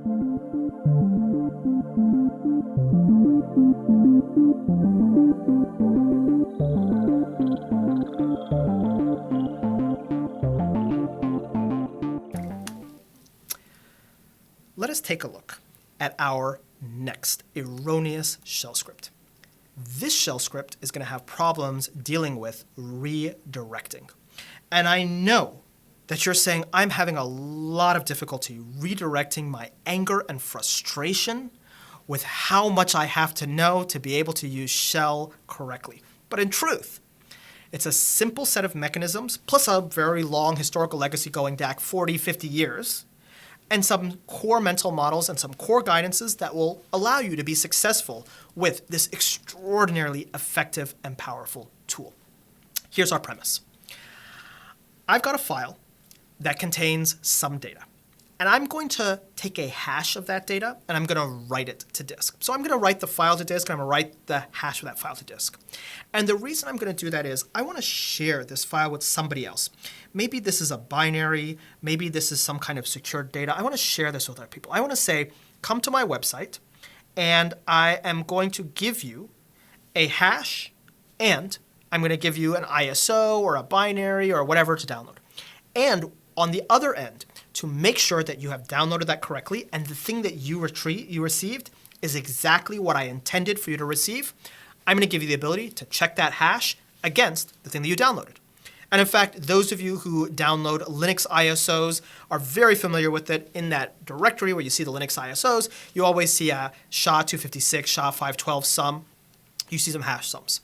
Let us take a look at our next erroneous shell script. This shell script is going to have problems dealing with redirecting. And I know that you're saying I'm having a lot of difficulty redirecting my anger and frustration with how much I have to know to be able to use shell correctly. But in truth, it's a simple set of mechanisms plus a very long historical legacy going back 40, 50 years, and some core mental models and some core guidances that will allow you to be successful with this extraordinarily effective and powerful tool. Here's our premise. I've got a file that contains some data. And I'm going to take a hash of that data and I'm going to write it to disk. So I'm going to write the file to disk and I'm going to write the hash of that file to disk. And the reason I'm going to do that is I want to share this file with somebody else. Maybe this is a binary, maybe this is some kind of secured data. I want to share this with other people. I want to say, come to my website and I am going to give you a hash and I'm going to give you an ISO or a binary or whatever to download. And on the other end, to make sure that you have downloaded that correctly and the thing that you received is exactly what I intended for you to receive, I'm going to give you the ability to check that hash against the thing that you downloaded. And in fact, those of you who download Linux ISOs are very familiar with it. In that directory where you see the Linux ISOs, you always see a SHA-256, SHA-512 sum. You see some hash sums.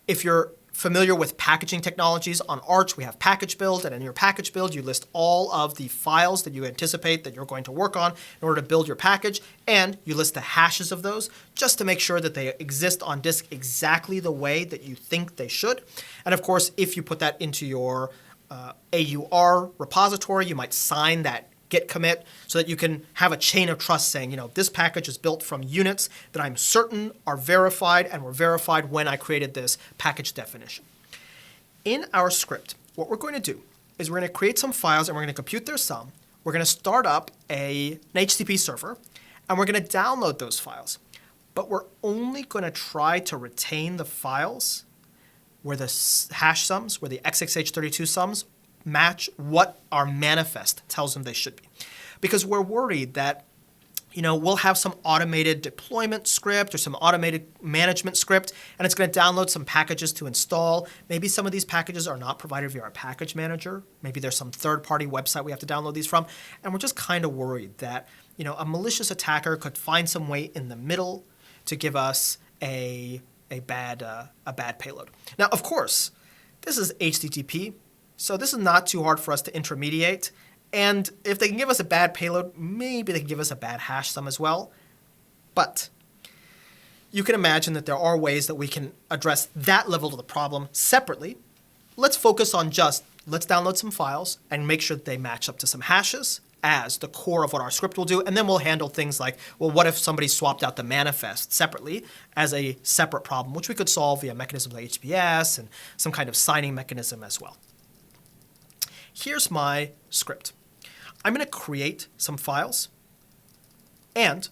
If you're familiar with packaging technologies, on Arch we have package build, and in your package build you list all of the files that you anticipate that you're going to work on in order to build your package, and you list the hashes of those just to make sure that they exist on disk exactly the way that you think they should. And of course, if you put that into your AUR repository, you might sign that git commit so that you can have a chain of trust saying, this package is built from units that I'm certain are verified and were verified when I created this package definition. In our script, what we're going to do is we're going to create some files and we're going to compute their sum. We're going to start up an HTTP server and we're going to download those files. But we're only going to try to retain the files where the hash sums, where the XXH32 sums match what our manifest tells them they should be. Because we're worried that we'll have some automated deployment script or some automated management script, and it's going to download some packages to install. Maybe some of these packages are not provided via our package manager. Maybe there's some third-party website we have to download these from. And we're just kind of worried that a malicious attacker could find some way in the middle to give us a bad payload. Now, of course, this is HTTP. So this is not too hard for us to intermediate. And if they can give us a bad payload, maybe they can give us a bad hash sum as well. But you can imagine that there are ways that we can address that level of the problem separately. Let's focus on let's download some files and make sure that they match up to some hashes as the core of what our script will do. And then we'll handle things like, well, what if somebody swapped out the manifest separately as a separate problem, which we could solve via mechanisms like HTTPS and some kind of signing mechanism as well. Here's my script. I'm going to create some files, and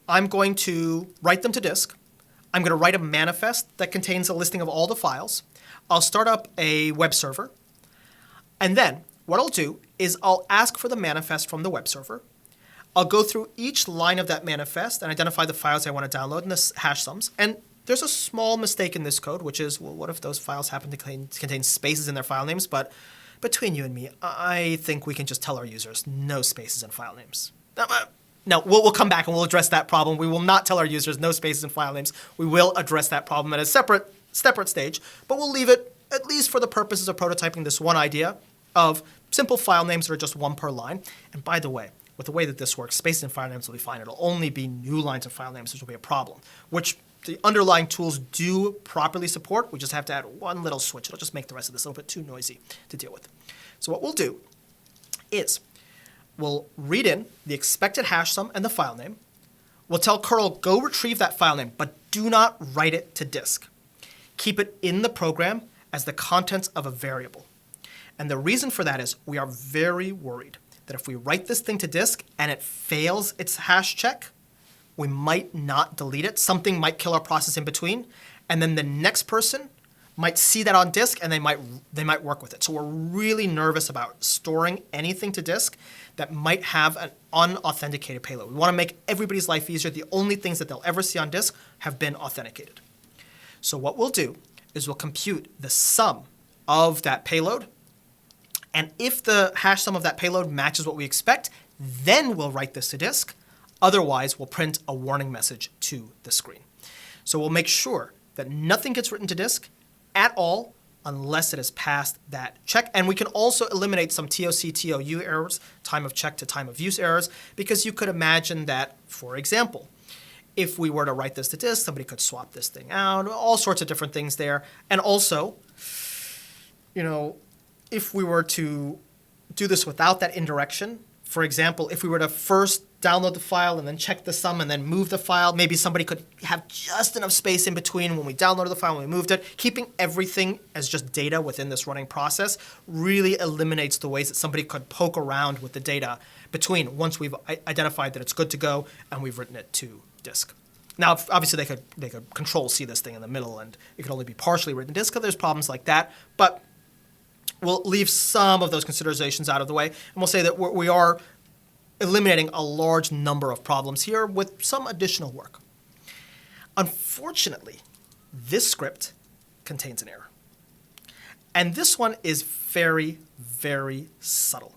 I'm going to write them to disk. I'm going to write a manifest that contains a listing of all the files. I'll start up a web server, and then what I'll do is I'll ask for the manifest from the web server. I'll go through each line of that manifest and identify the files I want to download and the hash sums. And there's a small mistake in this code, which is, well, what if those files happen to contain spaces in their file names? But between you and me, I think we can just tell our users no spaces in file names. No, we'll come back and we'll address that problem. We will not tell our users no spaces in file names. We will address that problem at a separate stage, but we'll leave it, at least for the purposes of prototyping, this one idea of simple file names that are just one per line. And by the way, with the way that this works, spaces in file names will be fine. It'll only be new lines of file names which will be a problem, which the underlying tools do properly support. We just have to add one little switch. It'll just make the rest of this a little bit too noisy to deal with. So what we'll do is we'll read in the expected hash sum and the file name. We'll tell curl, go retrieve that file name, but do not write it to disk. Keep it in the program as the contents of a variable. And the reason for that is we are very worried that if we write this thing to disk and it fails its hash check, we might not delete it. Something might kill our process in between. And then the next person might see that on disk and they might work with it. So we're really nervous about storing anything to disk that might have an unauthenticated payload. We want to make everybody's life easier. The only things that they'll ever see on disk have been authenticated. So what we'll do is we'll compute the sum of that payload. And if the hash sum of that payload matches what we expect, then we'll write this to disk. Otherwise, we'll print a warning message to the screen. So we'll make sure that nothing gets written to disk at all unless it has passed that check. And we can also eliminate some TOC, TOU errors, time of check to time of use errors, because you could imagine that, for example, if we were to write this to disk, somebody could swap this thing out, all sorts of different things there. And also, if we were to do this without that indirection, for example, if we were to first download the file and then check the sum and then move the file, maybe somebody could have just enough space in between when we downloaded the file and we moved it. Keeping everything as just data within this running process really eliminates the ways that somebody could poke around with the data between once we've identified that it's good to go and we've written it to disk. Now, obviously, they could Control-C this thing in the middle and it could only be partially written to disk because there's problems like that. But we'll leave some of those considerations out of the way, and we'll say that we are eliminating a large number of problems here with some additional work. Unfortunately, this script contains an error. And this one is very, very subtle.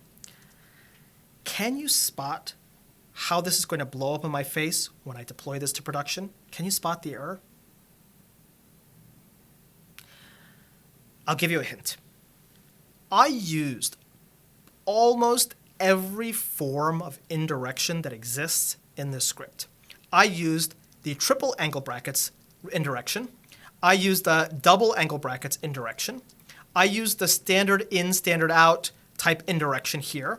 Can you spot how this is going to blow up in my face when I deploy this to production? Can you spot the error? I'll give you a hint. I used almost every form of indirection that exists in this script. I used the triple angle brackets indirection. I used the double angle brackets indirection. I used the standard in, standard out type indirection here.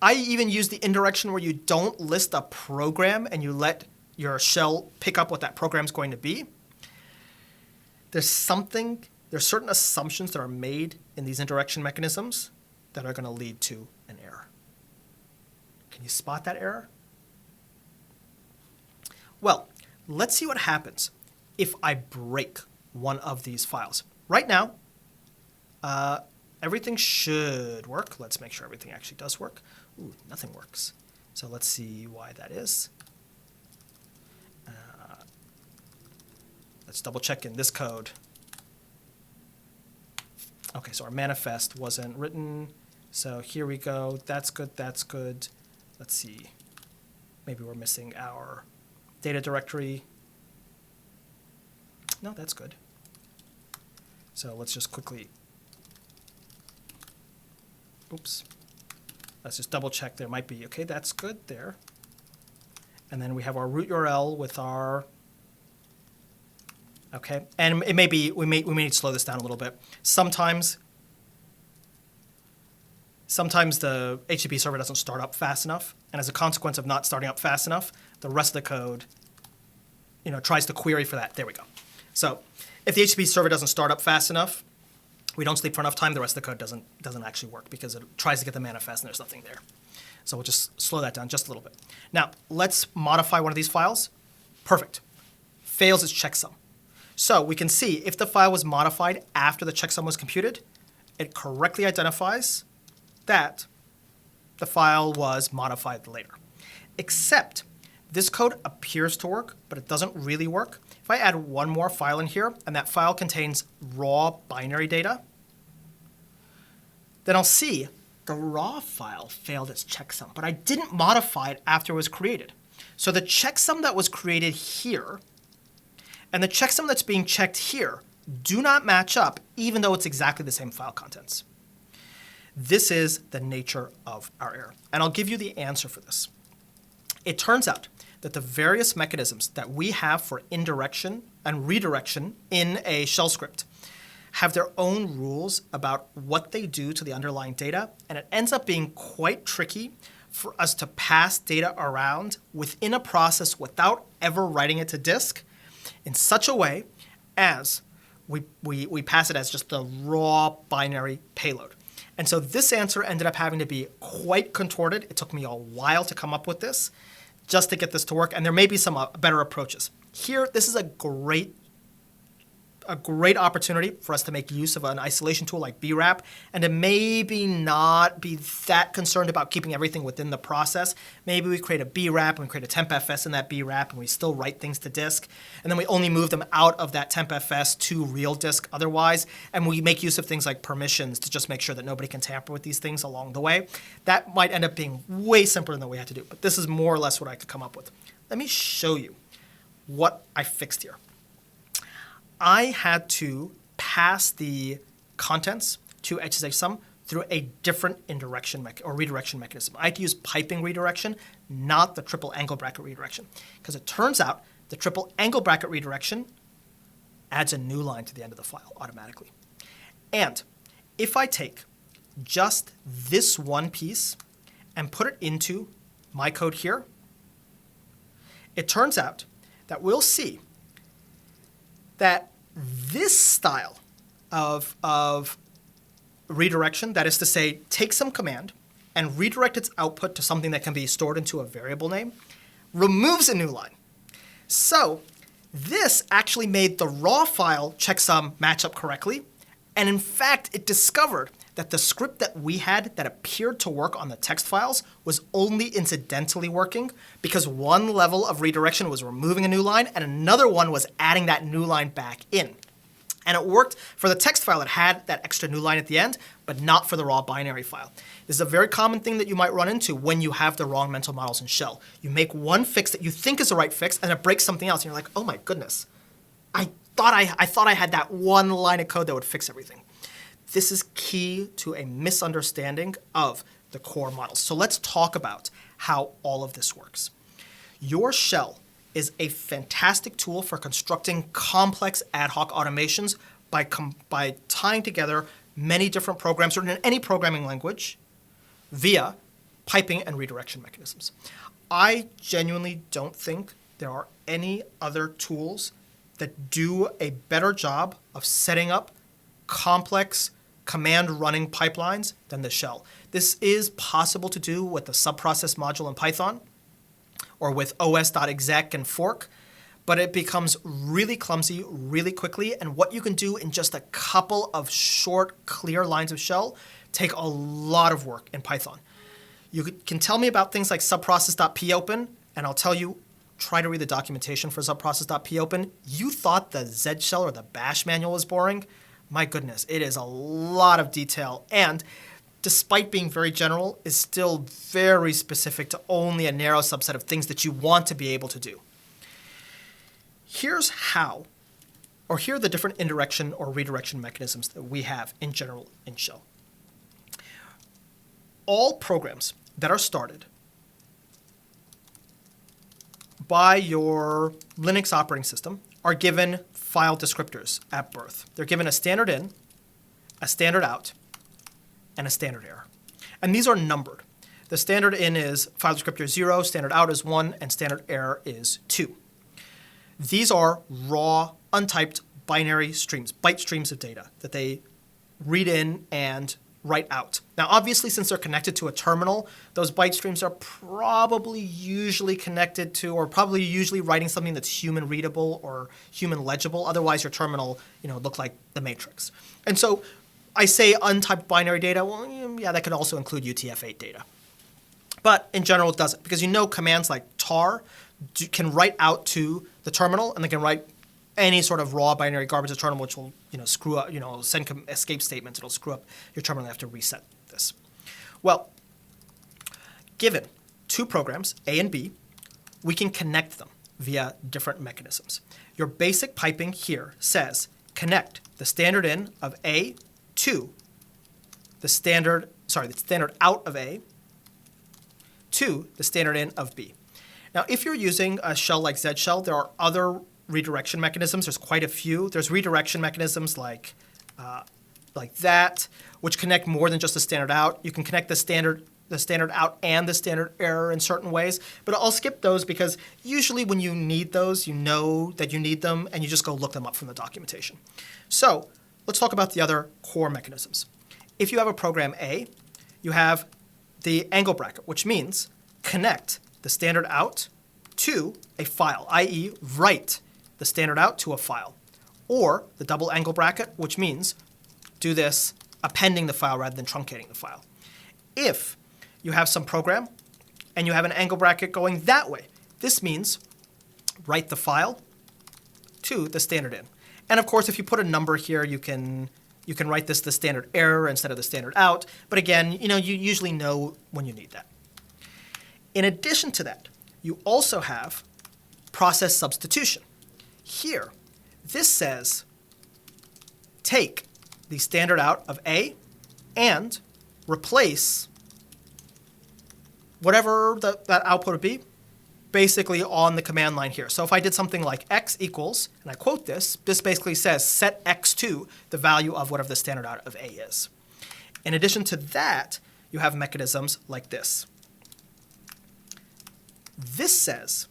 I even used the indirection where you don't list a program and you let your shell pick up what that program is going to be. There's certain assumptions that are made in these indirection mechanisms that are going to lead to an error. Can you spot that error? Well, let's see what happens if I break one of these files. Right now, everything should work. Let's make sure everything actually does work. Ooh, nothing works. So let's see why that is. Let's double check in this code. Okay, so our manifest wasn't written. So here we go. That's good, that's good. Let's see. Maybe we're missing our data directory. No, that's good. So let's just quickly, oops. Let's just double check. There might be, okay, that's good there. And then we have our root URL with our, okay. And it may be, we may need to slow this down a little bit. Sometimes the HTTP server doesn't start up fast enough. And as a consequence of not starting up fast enough, the rest of the code, tries to query for that. There we go. So if the HTTP server doesn't start up fast enough, we don't sleep for enough time, the rest of the code doesn't actually work because it tries to get the manifest and there's nothing there. So we'll just slow that down just a little bit. Now, let's modify one of these files. Perfect. Fails its checksum. So we can see if the file was modified after the checksum was computed, it correctly identifies that the file was modified later. Except this code appears to work, but it doesn't really work. If I add one more file in here, and that file contains raw binary data, then I'll see the raw file failed its checksum, but I didn't modify it after it was created. So the checksum that was created here and the checksum that's being checked here do not match up, even though it's exactly the same file contents. This is the nature of our error. And I'll give you the answer for this. It turns out that the various mechanisms that we have for indirection and redirection in a shell script have their own rules about what they do to the underlying data, and it ends up being quite tricky for us to pass data around within a process without ever writing it to disk in such a way as we pass it as just the raw binary payload. And so this answer ended up having to be quite contorted. It took me a while to come up with this, just to get this to work. And there may be some better approaches. Here, this is a great opportunity for us to make use of an isolation tool like BRAP and to maybe not be that concerned about keeping everything within the process. Maybe we create a BRAP and we create a tempfs in that BRAP and we still write things to disk. And then we only move them out of that tempfs to real disk otherwise. And we make use of things like permissions to just make sure that nobody can tamper with these things along the way. That might end up being way simpler than we had to do. But this is more or less what I could come up with. Let me show you what I fixed here. I had to pass the contents to HSHSum through a different redirection mechanism. I had to use piping redirection, not the triple angle bracket redirection, because it turns out the triple angle bracket redirection adds a new line to the end of the file automatically. And if I take just this one piece and put it into my code here, it turns out that we'll see that this style of redirection, that is to say, take some command and redirect its output to something that can be stored into a variable name, removes a new line. So this actually made the raw file checksum match up correctly. And in fact, it discovered that the script that we had that appeared to work on the text files was only incidentally working because one level of redirection was removing a new line and another one was adding that new line back in. And it worked for the text file that had that extra new line at the end, but not for the raw binary file. This is a very common thing that you might run into when you have the wrong mental models in shell. You make one fix that you think is the right fix and it breaks something else and you're like, oh my goodness, I thought I had that one line of code that would fix everything. This is key to a misunderstanding of the core models. So let's talk about how all of this works. Your shell is a fantastic tool for constructing complex ad hoc automations by tying together many different programs written in any programming language via piping and redirection mechanisms. I genuinely don't think there are any other tools that do a better job of setting up complex command running pipelines than the shell. This is possible to do with the subprocess module in Python or with os.exec and fork, but it becomes really clumsy really quickly, and what you can do in just a couple of short, clear lines of shell take a lot of work in Python. You can tell me about things like subprocess.popen, and I'll tell you, try to read the documentation for subprocess.popen. You thought the Z shell or the bash manual was boring? My goodness, it is a lot of detail, and despite being very general, is still very specific to only a narrow subset of things that you want to be able to do. Here's how, or here are the different indirection or redirection mechanisms that we have in general in shell. All programs that are started by your Linux operating system are given file descriptors at birth. They're given a standard in, a standard out, and a standard error. And these are numbered. The standard in is file descriptor 0, standard out is 1, and standard error is 2. These are raw, untyped binary streams, byte streams of data that they read in and write out. Now, obviously, since they're connected to a terminal, those byte streams are probably usually connected to, or probably usually writing something that's human readable or human legible. Otherwise, your terminal, look like the matrix. And so I say untyped binary data. Well, yeah, that could also include UTF-8 data. But in general, it doesn't, because commands like tar can write out to the terminal, and they can write any sort of raw binary garbage to the terminal, which will screw up, send escape statements. It'll screw up your terminal. You have to reset this. Well, given two programs, A and B, we can connect them via different mechanisms. Your basic piping here says connect the standard in of A to the standard out of A to the standard in of B. Now, if you're using a shell like Z shell, there are other redirection mechanisms. There's quite a few. There's redirection mechanisms like that, which connect more than just the standard out. You can connect the standard out and the standard error in certain ways, but I'll skip those because usually when you need those, you know that you need them, and you just go look them up from the documentation. So let's talk about the other core mechanisms. if you have a program A, you have the angle bracket, which means connect the standard out to a file, i.e. write the standard out to a file. Or the double angle bracket, which means do this appending the file rather than truncating the file. If you have some program and you have an angle bracket going that way, this means write the file to the standard in. And of course, if you put a number here, you can write this the standard error instead of the standard out. But again, you usually know when you need that. In addition to that, you also have process substitution. Here, this says take the standard out of A and replace whatever that output would be basically on the command line here. So if I did something like x equals, and I quote this basically says set x to the value of whatever the standard out of A is. In addition to that, you have mechanisms like this. This says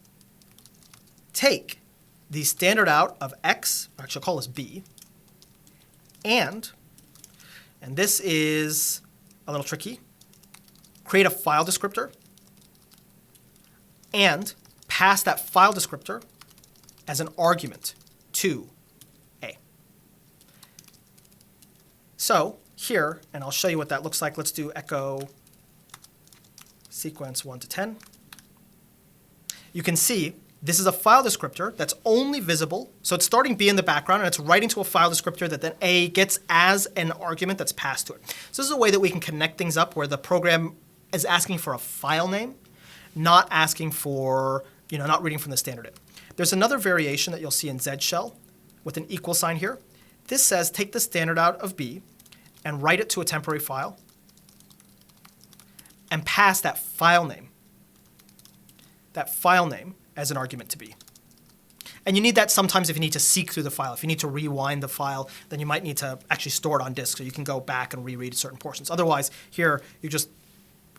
take the standard out of x, actually I'll call this B, and this is a little tricky, create a file descriptor and pass that file descriptor as an argument to A. So here, and I'll show you what that looks like. Let's do echo sequence 1 to 10. You can see this is a file descriptor that's only visible. So it's starting B in the background, and it's writing to a file descriptor that then A gets as an argument that's passed to it. So this is a way that we can connect things up where the program is asking for a file name, not asking for, not reading from the standard in. There's another variation that you'll see in Z shell with an equal sign here. This says take the standard out of B and write it to a temporary file and pass that file name as an argument to B. And you need that sometimes if you need to seek through the file. If you need to rewind the file, then you might need to actually store it on disk so you can go back and reread certain portions. Otherwise, here you just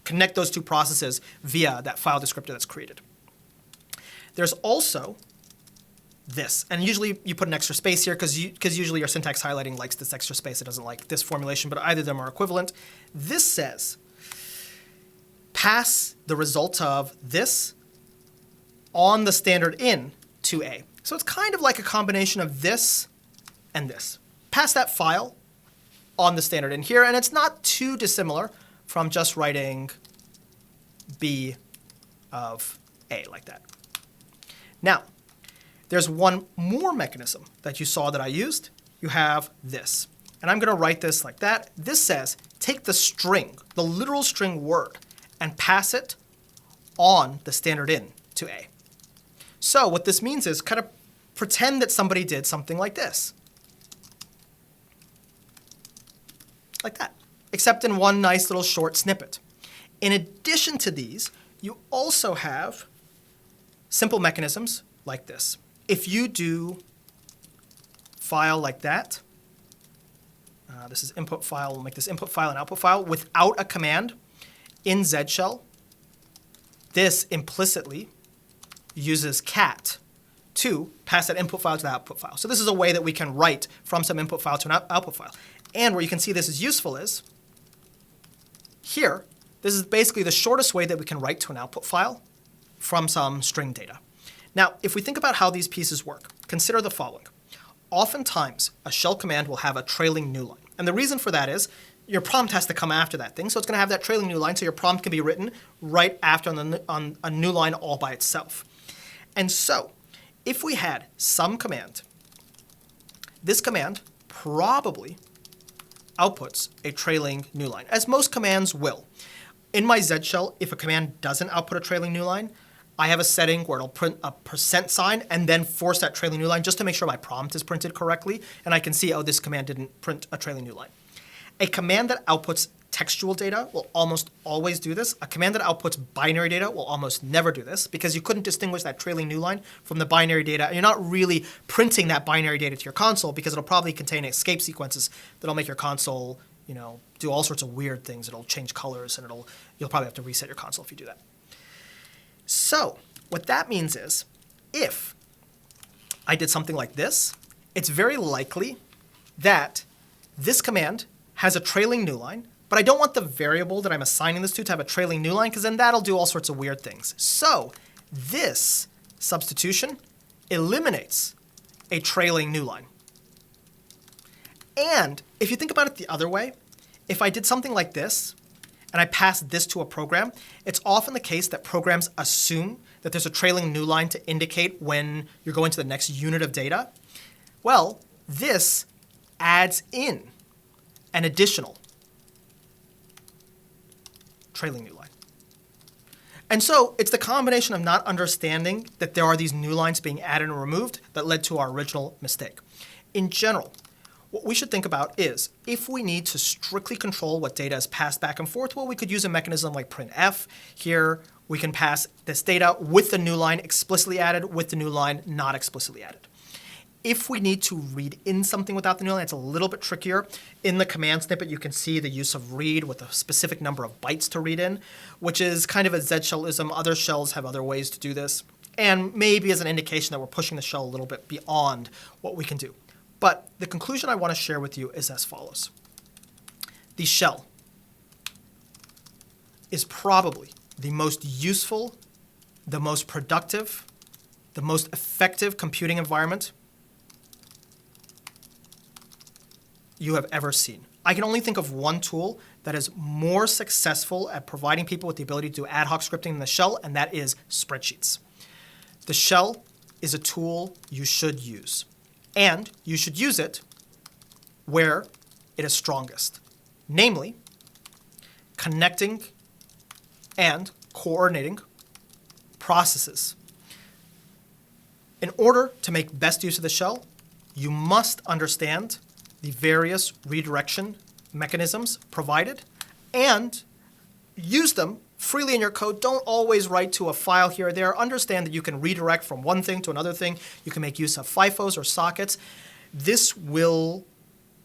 connect those two processes via that file descriptor that's created. There's also this, and usually you put an extra space here because usually your syntax highlighting likes this extra space. It doesn't like this formulation, but either of them are equivalent. This says pass the result of this on the standard in to A. So it's kind of like a combination of this and this. Pass that file on the standard in here, and it's not too dissimilar from just writing B of A like that. Now, there's one more mechanism that you saw that I used. You have this. And I'm going to write this like that. This says take the string, the literal string word, and pass it on the standard in to A. So what this means is kind of pretend that somebody did something like this. Like that. Except in one nice little short snippet. In addition to these, you also have simple mechanisms like this. If you do file like that, this is input file, we'll make this input file and output file without a command in Z shell, this implicitly uses cat to pass that input file to the output file. So this is a way that we can write from some input file to an output file. And where you can see this is useful is here, this is basically the shortest way that we can write to an output file from some string data. Now, if we think about how these pieces work, consider the following. Oftentimes, a shell command will have a trailing new line. And the reason for that is your prompt has to come after that thing. So it's going to have that trailing new line, so your prompt can be written right after on a new line all by itself. And so if we had some command, this command probably outputs a trailing new line, as most commands will. In my Z shell, if a command doesn't output a trailing new line, I have a setting where it'll print a % and then force that trailing new line just to make sure my prompt is printed correctly, and I can see, oh, this command didn't print a trailing new line. A command that outputs textual data will almost always do this. A command that outputs binary data will almost never do this because you couldn't distinguish that trailing new line from the binary data. And you're not really printing that binary data to your console because it'll probably contain escape sequences that'll make your console, do all sorts of weird things. It'll change colors and you'll probably have to reset your console if you do that. So what that means is if I did something like this, it's very likely that this command has a trailing new line, but I don't want the variable that I'm assigning this to have a trailing new line because then that'll do all sorts of weird things. So this substitution eliminates a trailing new line. And if you think about it the other way, if I did something like this and I passed this to a program, it's often the case that programs assume that there's a trailing new line to indicate when you're going to the next unit of data. Well, this adds in an additional trailing new line. And so it's the combination of not understanding that there are these new lines being added and removed that led to our original mistake. In general, what we should think about is if we need to strictly control what data is passed back and forth, well, we could use a mechanism like printf. Here, we can pass this data with the new line explicitly added, with the new line not explicitly added. If we need to read in something without the new line, it's a little bit trickier. In the command snippet, you can see the use of read with a specific number of bytes to read in, which is kind of a Z shellism. Other shells have other ways to do this, and maybe as an indication that we're pushing the shell a little bit beyond what we can do. But the conclusion I want to share with you is as follows. The shell is probably the most useful, the most productive, the most effective computing environment you have ever seen. I can only think of one tool that is more successful at providing people with the ability to do ad hoc scripting than the shell, and that is spreadsheets. The shell is a tool you should use, and you should use it where it is strongest, namely connecting and coordinating processes. In order to make best use of the shell, you must understand the various redirection mechanisms provided and use them freely in your code. Don't always write to a file here or there. Understand that you can redirect from one thing to another thing. You can make use of FIFOs or sockets. This will,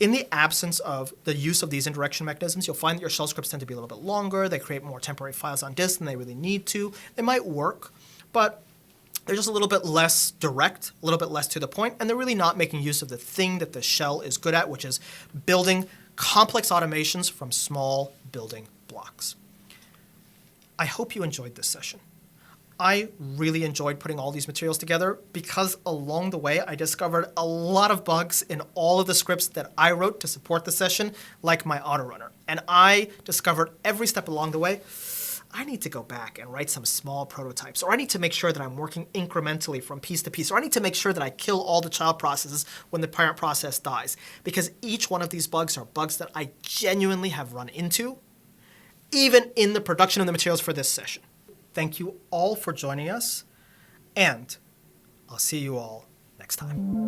in the absence of the use of these indirection mechanisms, you'll find that your shell scripts tend to be a little bit longer. They create more temporary files on disk than they really need to. They might work, but they're just a little bit less direct, a little bit less to the point, and they're really not making use of the thing that the shell is good at, which is building complex automations from small building blocks. I hope you enjoyed this session. I really enjoyed putting all these materials together because along the way I discovered a lot of bugs in all of the scripts that I wrote to support the session, like my autorunner. And I discovered every step along the way, I need to go back and write some small prototypes, or I need to make sure that I'm working incrementally from piece to piece, or I need to make sure that I kill all the child processes when the parent process dies. Because each one of these bugs are bugs that I genuinely have run into, even in the production of the materials for this session. Thank you all for joining us, and I'll see you all next time.